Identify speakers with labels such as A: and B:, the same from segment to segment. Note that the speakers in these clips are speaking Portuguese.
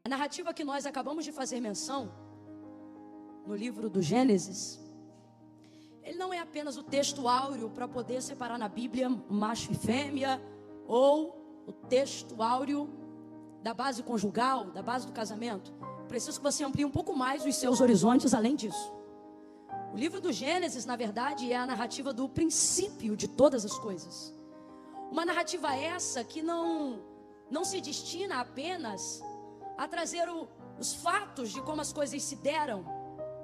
A: A narrativa que nós acabamos de fazer menção, no livro do Gênesis, ele não é apenas o texto áureo para poder separar na Bíblia macho e fêmea, ou o texto áureo da base conjugal, da base do casamento. Preciso que você amplie um pouco mais os seus horizontes além disso. O livro do Gênesis, na verdade, é a narrativa do princípio de todas as coisas. Uma narrativa essa que não se destina apenas a trazer os fatos de como as coisas se deram,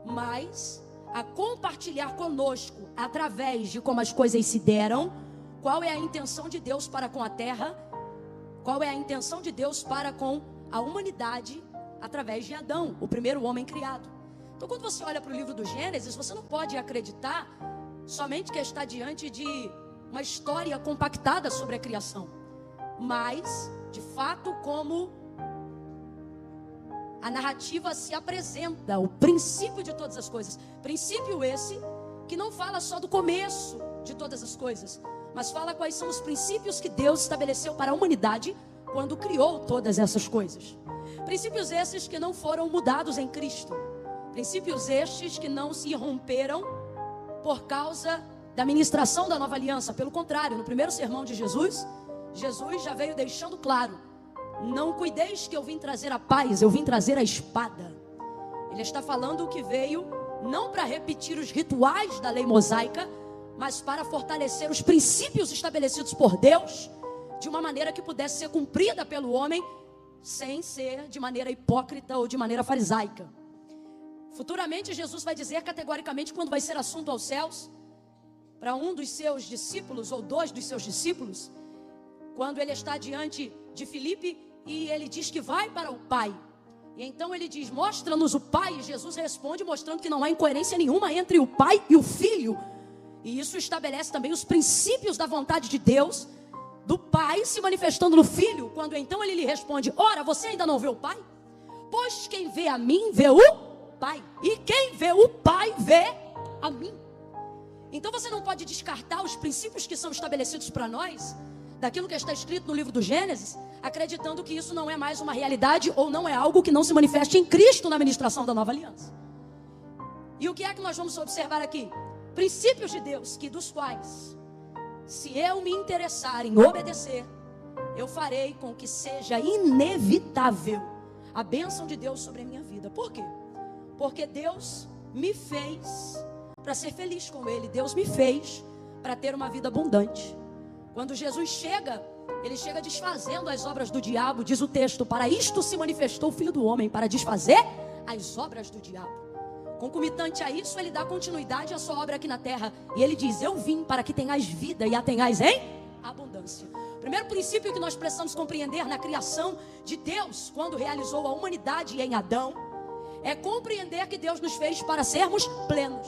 A: mas a compartilhar conosco, através de como as coisas se deram, qual é a intenção de Deus para com a terra, qual é a intenção de Deus para com a humanidade, através de Adão, o primeiro homem criado. Então, quando você olha para o livro do Gênesis, você não pode acreditar somente que está diante de uma história compactada sobre a criação, mas, de fato, como a narrativa se apresenta, o princípio de todas as coisas. Princípio esse que não fala só do começo de todas as coisas, mas fala quais são os princípios que Deus estabeleceu para a humanidade quando criou todas essas coisas. Princípios esses que não foram mudados em Cristo. Princípios estes que não se romperam por causa da ministração da nova aliança. Pelo contrário, no primeiro sermão de Jesus, Jesus já veio deixando claro: não cuideis que eu vim trazer a paz, eu vim trazer a espada. Ele está falando que veio não para repetir os rituais da lei mosaica, mas para fortalecer os princípios estabelecidos por Deus, de uma maneira que pudesse ser cumprida pelo homem, sem ser de maneira hipócrita ou de maneira farisaica. Futuramente Jesus vai dizer categoricamente, quando vai ser assunto aos céus, para um dos seus discípulos, ou dois dos seus discípulos, quando ele está diante de Filipe, e ele diz que vai para o Pai. E então ele diz: mostra-nos o Pai. E Jesus responde mostrando que não há incoerência nenhuma entre o Pai e o Filho. E isso estabelece também os princípios da vontade de Deus, do Pai se manifestando no Filho. Quando então ele lhe responde: ora, você ainda não vê o Pai? Pois quem vê a mim, vê o Pai. E quem vê o Pai, vê a mim. Então você não pode descartar os princípios que são estabelecidos para nós, daquilo que está escrito no livro do Gênesis, acreditando que isso não é mais uma realidade, ou não é algo que não se manifeste em Cristo na ministração da nova aliança. E o que é que nós vamos observar aqui? Princípios de Deus, que dos quais, se eu me interessar em obedecer, eu farei com que seja inevitável a bênção de Deus sobre a minha vida. Por quê? Porque Deus me fez para ser feliz com Ele. Deus me fez para ter uma vida abundante. Quando Jesus chega, Ele chega desfazendo as obras do diabo. Diz o texto: para isto se manifestou o Filho do Homem, para desfazer as obras do diabo. Concomitante a isso, Ele dá continuidade à sua obra aqui na terra. E Ele diz: eu vim para que tenhais vida e a tenhais em abundância. O primeiro princípio que nós precisamos compreender na criação de Deus, quando realizou a humanidade em Adão, é compreender que Deus nos fez para sermos plenos,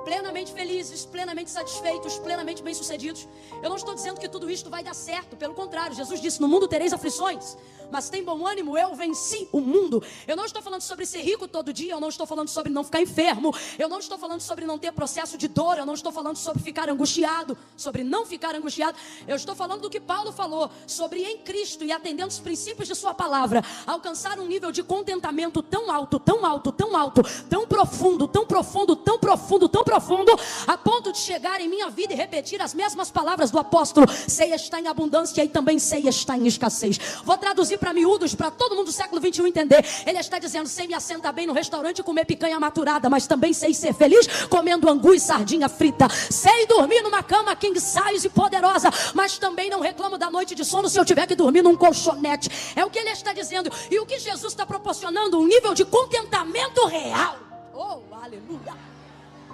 A: plenamente felizes, plenamente satisfeitos, plenamente bem-sucedidos. Eu não estou dizendo que tudo isto vai dar certo, pelo contrário, Jesus disse: no mundo tereis aflições, mas tem bom ânimo, eu venci o mundo. Eu não estou falando sobre ser rico todo dia, eu não estou falando sobre não ficar enfermo, eu não estou falando sobre não ter processo de dor, eu não estou falando sobre ficar angustiado, sobre não ficar angustiado. Eu estou falando do que Paulo falou, sobre em Cristo e atendendo os princípios de sua palavra, alcançar um nível de contentamento tão alto, tão alto, tão alto, tão profundo, tão profundo, tão profundo, tão profundo, a ponto de chegar em minha vida e repetir as mesmas palavras do apóstolo: sei estar em abundância e também sei estar em escassez. Vou traduzir para miúdos, para todo mundo do século 21 entender. Ele está dizendo: sei me assentar bem no restaurante e comer picanha maturada, mas também sei ser feliz comendo angu e sardinha frita. Sei dormir numa cama king size e poderosa, mas também não reclamo da noite de sono se eu tiver que dormir num colchonete. É o que ele está dizendo. E o que Jesus está proporcionando? Um nível de contentamento real. Oh, aleluia!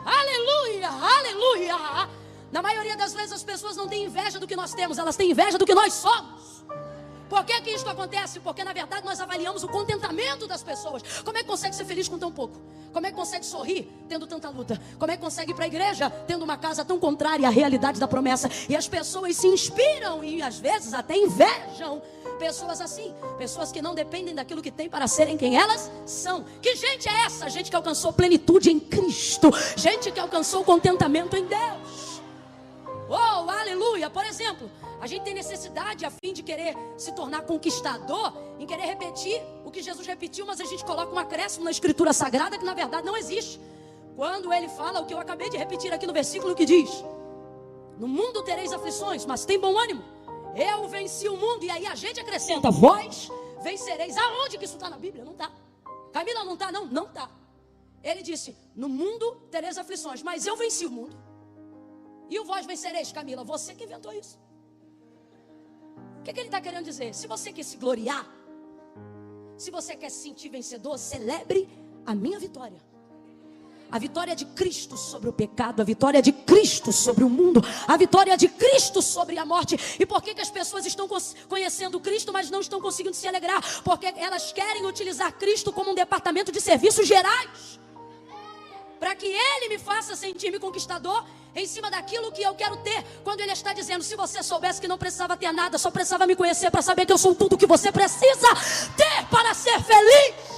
A: Aleluia, aleluia. Na maioria das vezes as pessoas não têm inveja do que nós temos, elas têm inveja do que nós somos. Por que que isso acontece? Porque na verdade nós avaliamos o contentamento das pessoas. Como é que consegue ser feliz com tão pouco? Como é que consegue sorrir tendo tanta luta? Como é que consegue ir para a igreja tendo uma casa tão contrária à realidade da promessa? E as pessoas se inspiram e às vezes até invejam pessoas assim, pessoas que não dependem daquilo que têm para serem quem elas são. Que gente é essa? Gente que alcançou plenitude em Cristo, gente que alcançou contentamento em Deus. Oh, aleluia. Por exemplo, a gente tem necessidade, a fim de querer se tornar conquistador, em querer repetir o que Jesus repetiu, mas a gente coloca um acréscimo na Escritura Sagrada que na verdade não existe. Quando ele fala o que eu acabei de repetir aqui no versículo que diz: no mundo tereis aflições, mas tem bom ânimo, eu venci o mundo. E aí a gente acrescenta: vós vencereis. Aonde que isso está na Bíblia? Não está. Camila, não está? Não está. Ele disse: no mundo tereis aflições, mas eu venci o mundo. E o vós vencereis, Camila, você que inventou isso. O que ele está querendo dizer? Se você quer se gloriar, se você quer se sentir vencedor, celebre a minha vitória. A vitória de Cristo sobre o pecado, a vitória de Cristo sobre o mundo, a vitória de Cristo sobre a morte. E por que as pessoas estão conhecendo Cristo, mas não estão conseguindo se alegrar? Porque elas querem utilizar Cristo como um departamento de serviços gerais, para que Ele me faça sentir-me conquistador em cima daquilo que eu quero ter. Quando Ele está dizendo: se você soubesse que não precisava ter nada, só precisava me conhecer para saber que eu sou tudo que você precisa ter para ser feliz.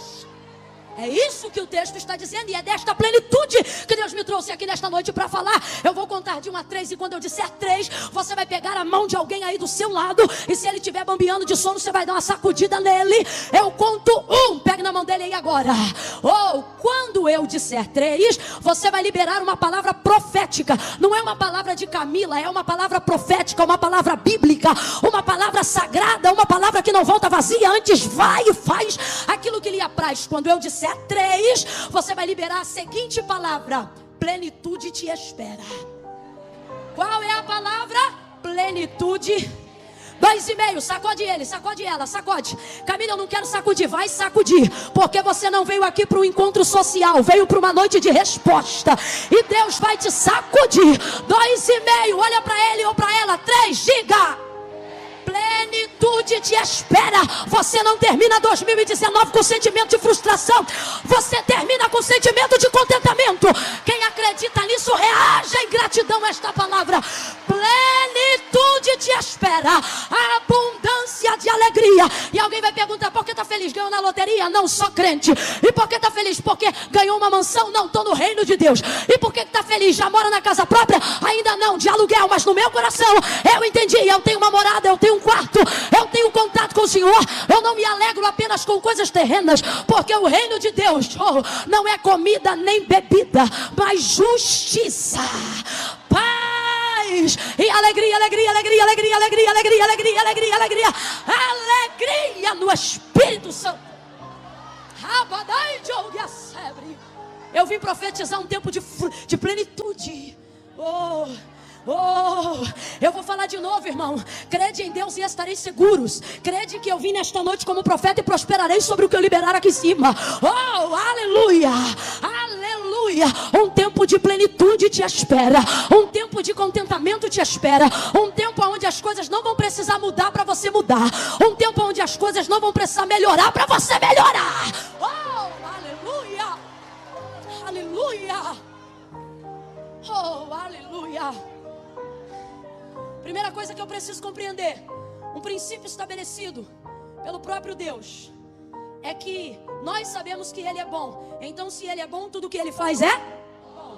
A: É isso que o texto está dizendo, e é desta plenitude que Deus me trouxe aqui nesta noite para falar. Eu vou contar de 1 a 3, e quando eu disser 3, você vai pegar a mão de alguém aí do seu lado, e se ele estiver bambeando de sono, você vai dar uma sacudida nele. Eu conto 1, pegue na mão dele aí agora. Ou quando eu disser 3, você vai liberar uma palavra profética. Não é uma palavra de Camila, é uma palavra profética, uma palavra bíblica, uma palavra sagrada, uma palavra que não volta vazia, antes vai e faz aquilo que lhe apraz. Quando eu disser 3, você vai liberar a seguinte palavra: plenitude te espera. Qual é a palavra? Plenitude. 2,5, sacode ele, sacode ela, sacode. Camila, eu não quero sacudir, vai sacudir, porque você não veio aqui para um encontro social, veio para uma noite de resposta, e Deus vai te sacudir. 2,5, olha para ele ou para ela. 3, diga: plenitude te espera. Você não termina 2019 com sentimento de frustração, você termina com sentimento de contentamento. Quem acredita nisso, reaja em gratidão a esta palavra. Plenitude te espera, abundância de alegria. E alguém vai perguntar: por que está feliz? Ganhou na loteria? Não, sou crente. E por que está feliz? Porque ganhou uma mansão? Não, estou no reino de Deus. E por que está feliz? Já mora na casa própria? Ainda não, de aluguel, mas no meu coração eu entendi, eu tenho uma morada, eu tenho um quarto, eu tenho contato com o Senhor. Eu não me alegro apenas com coisas terrenas, porque o reino de Deus não é comida nem bebida, mas justiça, paz e alegria, alegria, alegria, alegria, alegria, alegria, alegria, alegria, alegria, alegria no Espírito Santo. Eu vim profetizar um tempo de plenitude. Eu vou falar de novo, irmão. Crede em Deus e estareis seguros. Crede que eu vim nesta noite como profeta e prosperarei sobre o que eu liberar aqui em cima. Oh, aleluia, aleluia. Um tempo de plenitude te espera, um tempo de contentamento te espera, um tempo onde as coisas não vão precisar mudar para você mudar, um tempo onde as coisas não vão precisar melhorar para você melhorar. Oh, aleluia, aleluia. Oh, aleluia. Primeira coisa que eu preciso compreender, um princípio estabelecido pelo próprio Deus, é que nós sabemos que Ele é bom. Então, se Ele é bom, tudo que Ele faz é bom.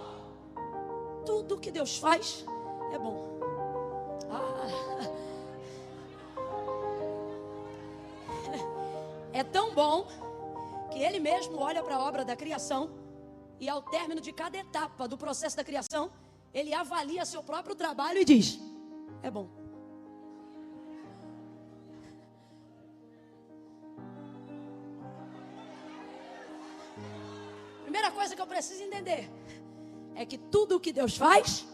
A: Tudo que Deus faz é bom. É tão bom que Ele mesmo olha para a obra da criação, e ao término de cada etapa do processo da criação, Ele avalia seu próprio trabalho e diz: é bom. Primeira coisa que eu preciso entender é que tudo o que Deus faz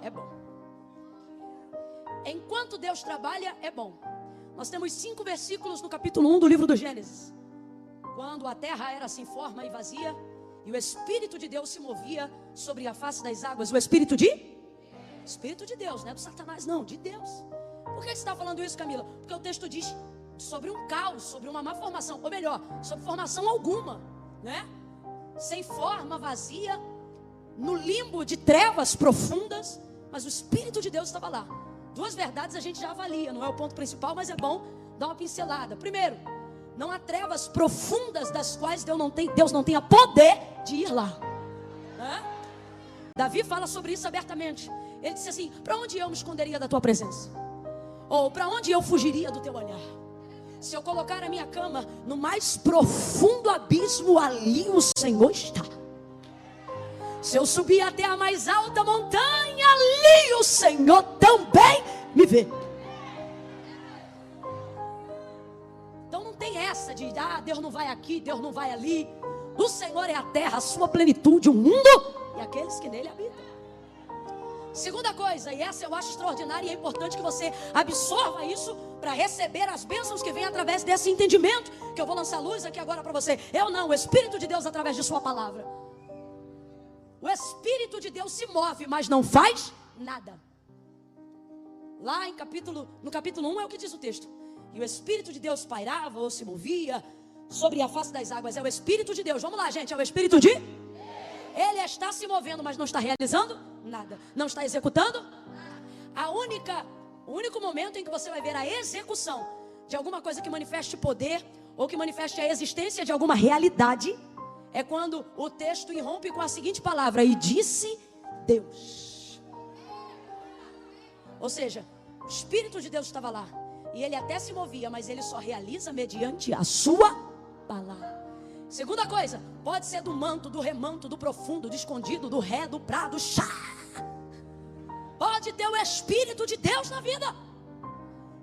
A: é bom. Enquanto Deus trabalha, é bom. Nós temos 5 versículos no capítulo 1 do livro do Gênesis. Quando a terra era sem forma e vazia, e o Espírito de Deus se movia sobre a face das águas. O Espírito de Deus, não é do Satanás não, de Deus. Por que você está falando isso, Camila? Porque o texto diz sobre um caos, sobre uma má formação, ou melhor, sobre formação alguma, né? Sem forma, vazia, no limbo de trevas profundas, mas o Espírito de Deus estava lá. 2 verdades a gente já avalia, não é o ponto principal, mas é bom dar uma pincelada. Primeiro, não há trevas profundas das quais Deus não tenha poder de ir lá. Davi fala sobre isso abertamente. Ele disse assim: para onde eu me esconderia da tua presença? Ou para onde eu fugiria do teu olhar? Se eu colocar a minha cama no mais profundo abismo, ali o Senhor está. Se eu subir até a mais alta montanha, ali o Senhor também me vê. Então não tem essa de, Deus não vai aqui, Deus não vai ali. Do Senhor é a terra, a sua plenitude, o mundo e aqueles que nele habitam. Segunda coisa, e essa eu acho extraordinária e é importante que você absorva isso para receber as bênçãos que vêm através desse entendimento, que eu vou lançar luz aqui agora para você. Eu não, o Espírito de Deus através de sua palavra. O Espírito de Deus se move, mas não faz nada. Lá no capítulo 1 é o que diz o texto. E o Espírito de Deus pairava ou se movia sobre a face das águas. É o Espírito de Deus. Vamos lá, gente, é o Espírito de... Ele está se movendo, mas não está realizando nada. Não está executando. O único momento em que você vai ver a execução de alguma coisa que manifeste poder ou que manifeste a existência de alguma realidade é quando o texto irrompe com a seguinte palavra: e disse Deus. Ou seja, o Espírito de Deus estava lá e ele até se movia, mas ele só realiza mediante a sua palavra. Segunda coisa, pode ser do manto, do remanto, do profundo, do escondido, do ré, do prá, do chá. Pode ter o Espírito de Deus na vida.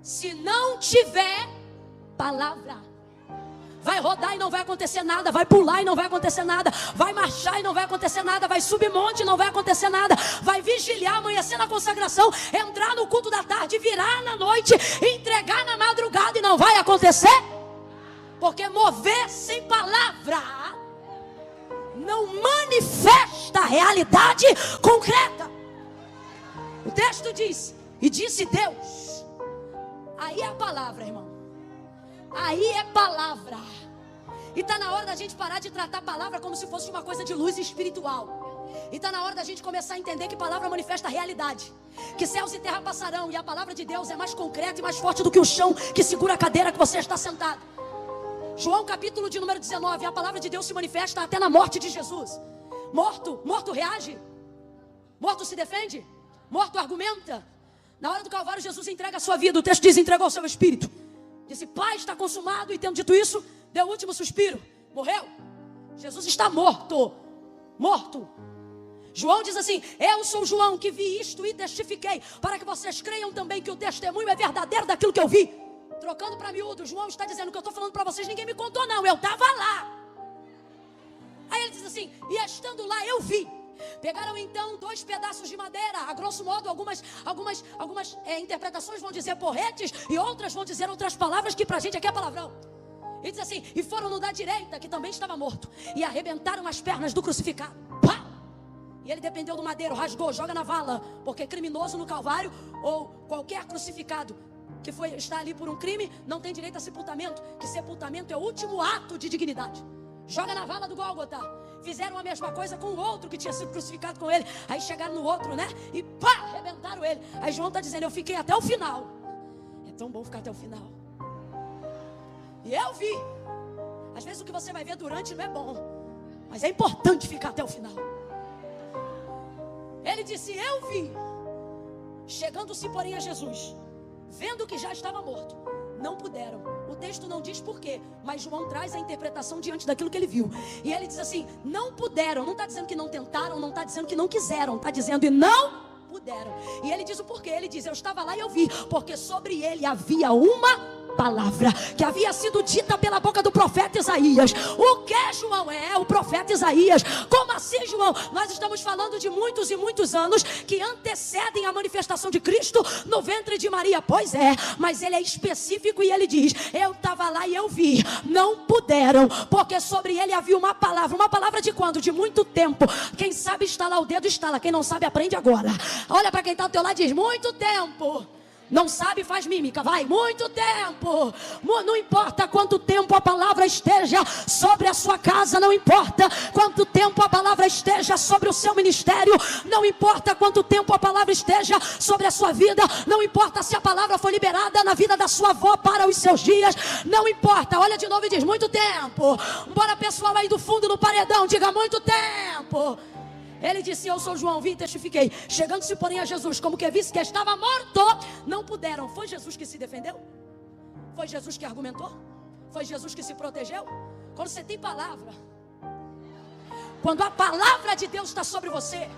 A: Se não tiver palavra, vai rodar e não vai acontecer nada, vai pular e não vai acontecer nada, vai marchar e não vai acontecer nada, vai subir monte e não vai acontecer nada, vai vigiliar, amanhecer na consagração, entrar no culto da tarde, virar na noite, entregar na madrugada e não vai acontecer. Porque mover sem palavra não manifesta a realidade concreta. O texto diz, e disse Deus. Aí é a palavra, irmão. Aí é palavra. E está na hora da gente parar de tratar a palavra como se fosse uma coisa de luz espiritual. E está na hora da gente começar a entender que palavra manifesta a realidade. Que céus e terra passarão, e a palavra de Deus é mais concreta e mais forte do que o chão que segura a cadeira que você está sentado. João capítulo de número 19, a palavra de Deus se manifesta até na morte de Jesus. Morto reage? Morto se defende? Morto argumenta? Na hora do Calvário Jesus entrega a sua vida, o texto diz, entregou o seu espírito. Disse, Pai, está consumado, e tendo dito isso, deu o último suspiro, morreu. Jesus está morto. João diz assim, eu sou João que vi isto e testifiquei, para que vocês creiam também que o testemunho é verdadeiro daquilo que eu vi. Trocando para miúdo, João está dizendo que eu estou falando para vocês, ninguém me contou não, eu estava lá. Aí ele diz assim, e estando lá eu vi. Pegaram então 2 pedaços de madeira, a grosso modo algumas interpretações vão dizer porretes e outras vão dizer outras palavras que para a gente aqui é palavrão. E diz assim, e foram no da direita, que também estava morto, e arrebentaram as pernas do crucificado. Pá! E ele dependeu do madeiro, rasgou, joga na vala, porque criminoso no Calvário ou qualquer crucificado que está ali por um crime, não tem direito a sepultamento, que sepultamento é o último ato de dignidade. Joga na vala do Gólgota. Fizeram a mesma coisa com o outro que tinha sido crucificado com ele. Aí chegaram no outro, né? E pá, arrebentaram ele. Aí João está dizendo, eu fiquei até o final. É tão bom ficar até o final. E eu vi. Às vezes o que você vai ver durante não é bom, mas é importante ficar até o final. Ele disse, eu vi. Chegando-se porém a Jesus, vendo que já estava morto, não puderam. O texto não diz porquê, mas João traz a interpretação diante daquilo que ele viu. E ele diz assim, não puderam. Não está dizendo que não tentaram, não está dizendo que não quiseram, está dizendo e não puderam. E ele diz o porquê, ele diz, eu estava lá e eu vi, porque sobre ele havia uma palavra que havia sido dita pela boca do profeta Isaías. O que, João? É o profeta Isaías. Como assim, João? Nós estamos falando de muitos e muitos anos que antecedem a manifestação de Cristo no ventre de Maria. Pois é, mas ele é específico e ele diz, eu estava lá e eu vi, não puderam, porque sobre ele havia uma palavra de quando? De muito tempo. Quem sabe estalar o dedo, estala. Quem não sabe, aprende agora. Olha para quem está ao teu lado e diz, muito tempo. Não sabe, faz mímica, vai, muito tempo. Não importa quanto tempo a palavra esteja sobre a sua casa, não importa quanto tempo a palavra esteja sobre o seu ministério, não importa quanto tempo a palavra esteja sobre a sua vida, não importa se a palavra foi liberada na vida da sua avó para os seus dias, não importa, olha de novo e diz, muito tempo. Bora pessoal aí do fundo no paredão, diga muito tempo. Ele disse: eu sou João, vim e testifiquei. Chegando-se, porém, a Jesus, como que visse que estava morto, não puderam. Foi Jesus que se defendeu? Foi Jesus que argumentou? Foi Jesus que se protegeu? Quando você tem palavra, quando a palavra de Deus está sobre você,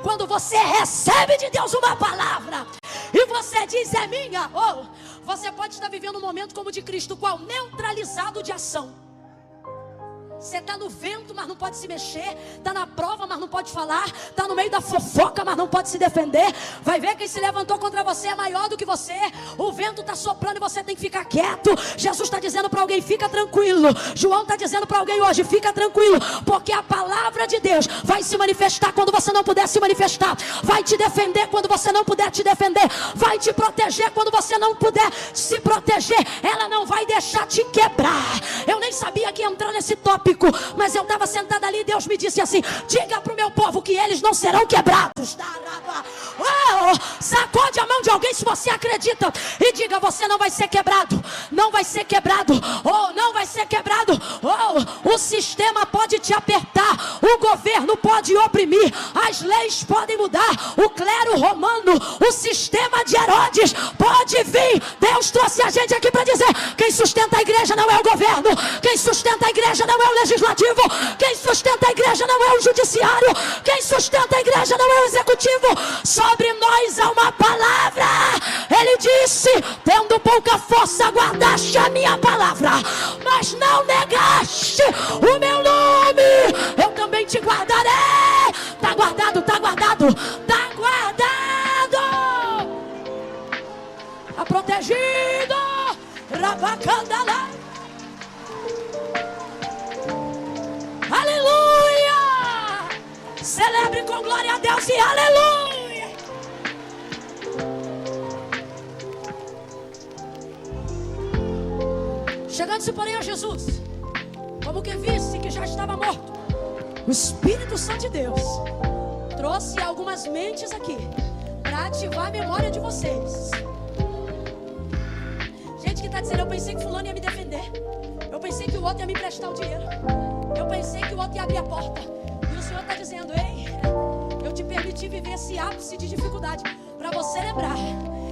A: quando você recebe de Deus uma palavra e você diz: é minha, ou você pode estar vivendo um momento como o de Cristo, qual? Neutralizado de ação. Você está no vento, mas não pode se mexer. Está na prova, mas não pode falar. Está no meio da fofoca, mas não pode se defender. Vai ver quem se levantou contra você é maior do que você. O vento está soprando e você tem que ficar quieto. Jesus está dizendo para alguém: fica tranquilo. João está dizendo para alguém hoje: fica tranquilo, porque a palavra de Deus vai se manifestar quando você não puder se manifestar. Vai te defender quando você não puder te defender. Vai te proteger quando você não puder se proteger. Ela não vai deixar te quebrar. Eu nem sabia que ia entrar nesse tópico, mas eu estava sentada ali e Deus me disse assim: diga para o meu povo que eles não serão quebrados. Sacode a mão de alguém se você acredita e diga: você não vai ser quebrado. Não vai ser quebrado. Não vai ser quebrado. O sistema pode te apertar, o governo pode oprimir, as leis podem mudar, o clero romano, o sistema de Herodes pode vir. Deus trouxe a gente aqui para dizer: quem sustenta a igreja não é o governo, quem sustenta a igreja não é o legislativo, quem sustenta a igreja não é o judiciário, quem sustenta a igreja não é o executivo. Sobre nós há uma palavra. Ele disse: tendo pouca força guardaste a minha palavra, mas não negaste o meu nome. Eu também te guardarei. Está guardado, está guardado, está guardado, está protegido. Rabacandala. Aleluia! Celebre com glória a Deus e aleluia! Chegando-se, porém, a Jesus, como que visse que já estava morto, o Espírito Santo de Deus trouxe algumas mentes aqui para ativar a memória de vocês. Gente que está dizendo: eu pensei que fulano ia me defender, eu pensei que o outro ia me emprestar o dinheiro, eu pensei que o outro ia abrir a porta. E o Senhor está dizendo: ei, eu te permiti viver esse ápice de dificuldade para você lembrar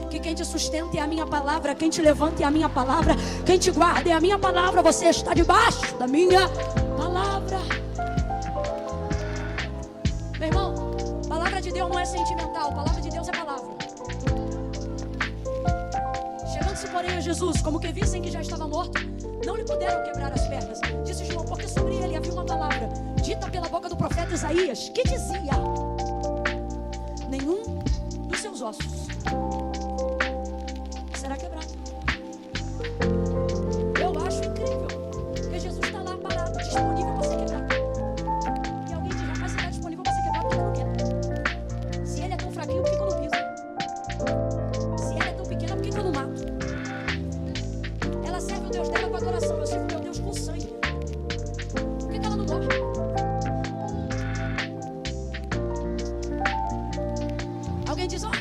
A: que quem te sustenta é a minha palavra, quem te levanta é a minha palavra, quem te guarda é a minha palavra. Você está debaixo da minha palavra. Meu irmão, palavra de Deus não é sentimental, palavra de Deus é palavra. Chegando-se, porém, a Jesus, como que vissem que já estava morto, não lhe puderam quebrar as pernas. Disse João: porque sobre ele havia uma palavra dita pela boca do profeta Isaías, que dizia: nenhum dos seus ossos será quebrado. Eu acho incrível que Jesus está lá parado, disponível para ser quebrado. E alguém diz: rapaz, você está disponível para ser quebrado, porque não quer. Se ele é tão fraquinho, por que eu não piso? Se ela é tão pequena, por que eu não mato? Ela serve o Deus dela com adoração, eu sirvo o meu Deus com sangue. Por que ela não morre? Alguém diz: ó,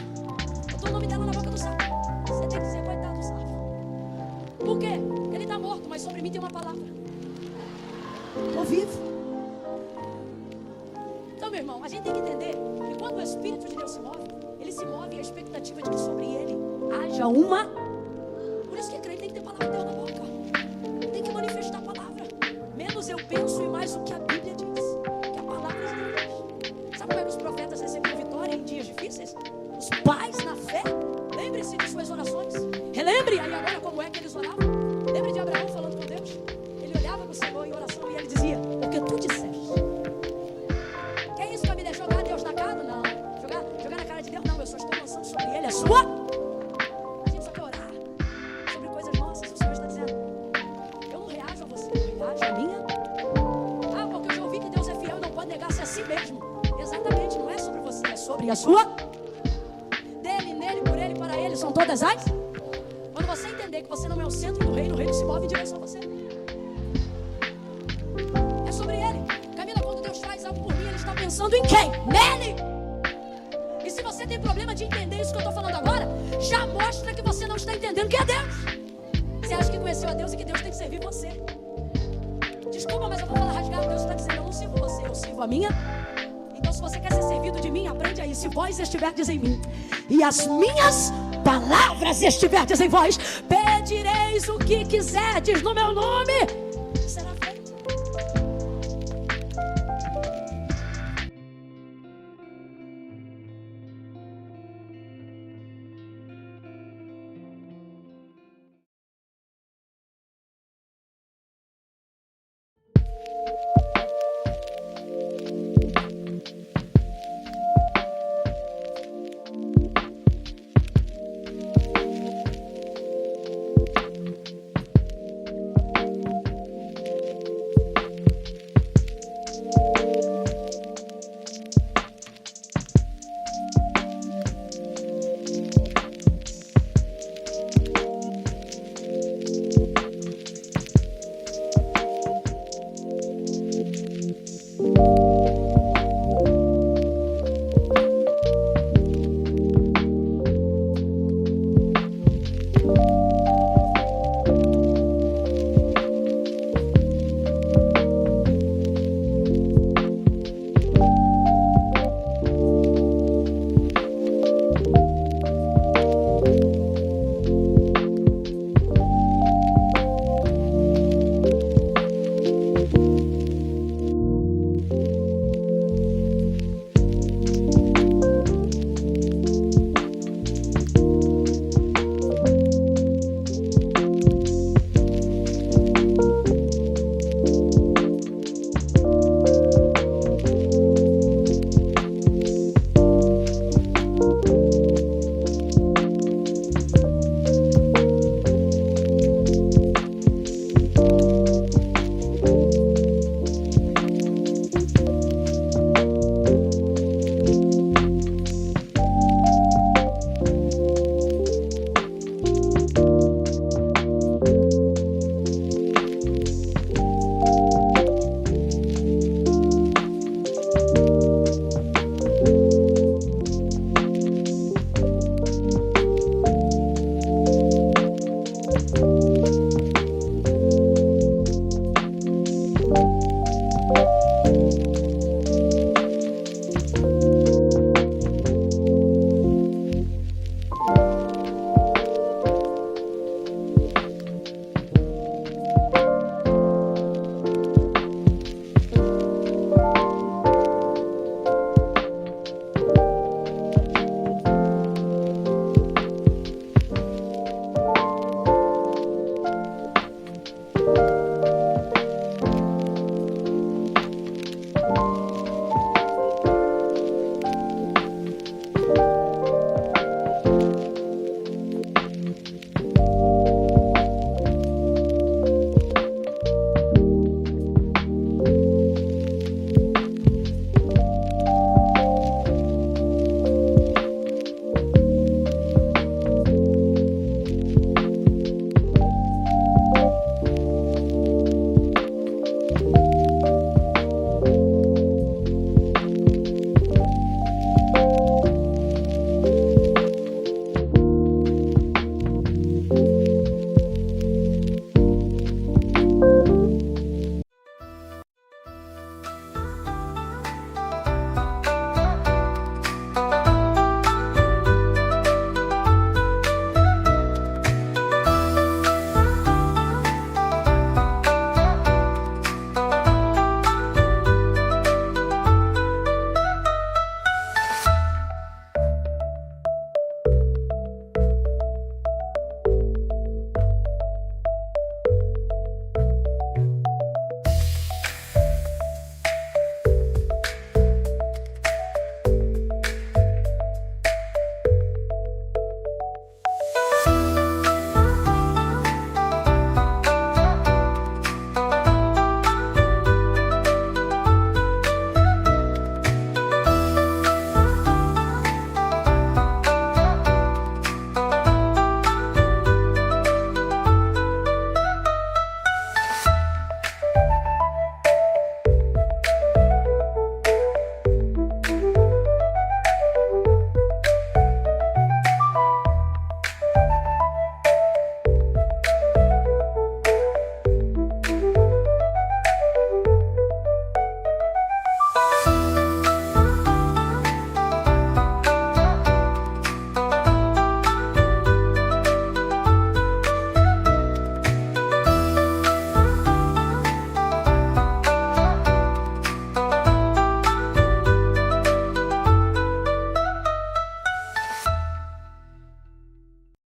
A: botou o nome dela na boca do sapo. Você tem que dizer: coitado do sapo. Por quê? Ele está morto, mas sobre mim tem uma palavra. Estou vivo. Então, meu irmão, a gente tem que entender que quando o Espírito de Deus se move, ele se move a expectativa de que sobre ele haja uma. Por isso que crente tem que ter palavra de Deus na boca. Tem que manifestar a palavra. Menos eu penso e mais o que a Bíblia diz, que a palavra de Deus. Sabe como é que os profetas recebiam vitória em dias difíceis? Os pais na fé. Lembre-se de suas orações. Relembre aí agora como é que eles oravam. Lembre de Abraão falando com Deus. Ele olhava para o Senhor em oração e ele dizia: porque tu disseste. Que é isso, para me deixar jogar Deus na cara? Não. Jogar na cara de Deus? Não, eu só estou lançando sobre ele a sua. A gente só quer orar sobre coisas nossas. O Senhor está dizendo: eu não reajo a você, eu reajo a minha. Ah, porque eu já ouvi que Deus é fiel e não pode negar-se a si mesmo. Exatamente, não é sobre você, é sobre a sua. Dele, nele, por ele, para ele, são todas as. Quando você entender que você não é o centro do reino, o reino se move em direção a você. É sobre ele. Camila, quando Deus faz algo por mim, ele está pensando em quem? Nele. E se você tem problema de entender isso que eu estou falando agora, já mostra que você não está entendendo que é Deus. Você acha que conheceu a Deus e que Deus tem que servir você. Desculpa, mas eu vou falar rasgado. Deus está dizendo: eu não sirvo você, eu sirvo a minha. Então Se você quer ser servido de mim, aprende aí. Se vós estiverdes em mim e as minhas palavras estiverdes em vós, pedireis o que quiserdes no meu nome